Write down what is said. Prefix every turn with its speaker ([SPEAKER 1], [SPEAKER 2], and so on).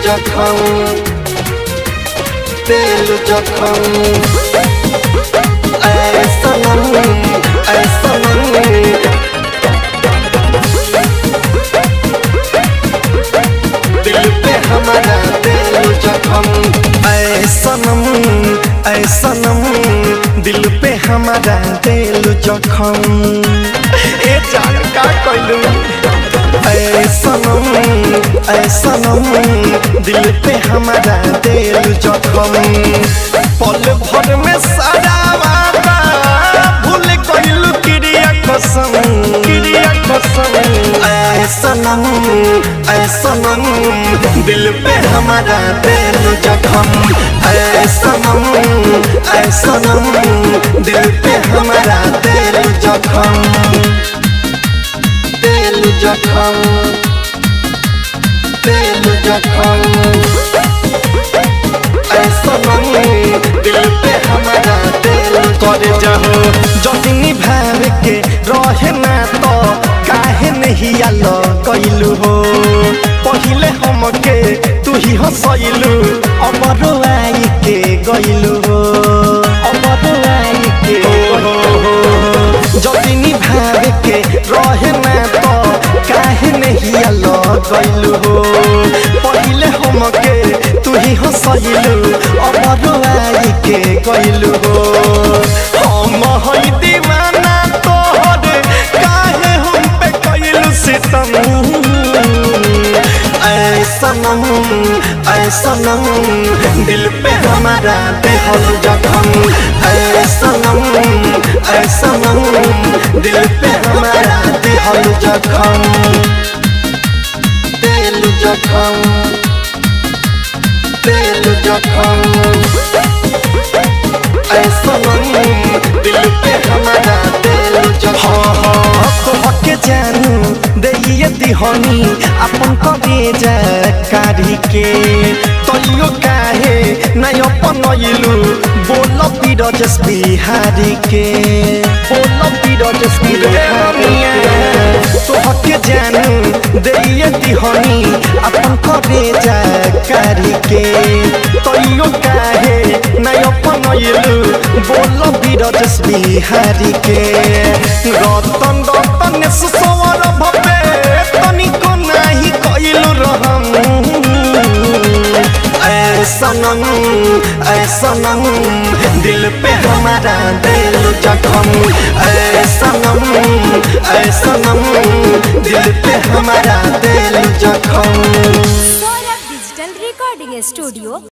[SPEAKER 1] जखम दिल जखम ऐ सनम ऐ सनम दिल पे हमारा दिल जखम ऐ सनम ऐ सनम दिल पे हमारा दिल जखम ए जान का कहलू ऐ सनम दिल पे हमारा दिल जखम पल भर में सारा वादा भूल गइलू क्रिया कसम ऐ सनम दिल पे हमारा दिल जखम ऐ सनम दिल पे हमारा दिल जखम दिल जखम दिल जखम ऐ सनम दिल पे हमारा दिल कर जाओ जतनी भाव के रहे ना तो काहे नहीं आलो कइलू हो पहिले हमके तू ही हंसइलू अमरो आई के गइलू हो अमरो आई के जतनी भाव के रहे ना तो काहे नहीं आलो गइलू हो पहिले हमके तू ही हंसइलू अमरो आई के गइलू हो हम हई दीवाना तोहर काहे हम पे कइलू सितम ऐ सनम दिल पे हमारा दिल जखम ऐ सनम दिल पे हमारा दिल जखम दिल जखम दिल जखम ऐ सनम दिल पे हमारा दिल जखम तोहके जानू दैये दिहनी अपन कलेजा काढ़ी के तैयो काहे नहीं अपनइलू बोल बीरजस बिहारी के बोल बीरजस बिहारी तोहके जानू दैये दिहनी अपन कलेजा काढ़ी के तैयो काहे नहीं अपनइलू बोल बीरजस बिहारी के रतन रतन सवर भवे तनिको नहीं कइलू रहम ऐ सनम दिल पे हमारा दिल जखम ऐ सनम दिल पे हमारा दिल जखम
[SPEAKER 2] सौरभ डिजिटल रिकॉर्डिंग स्टूडियो।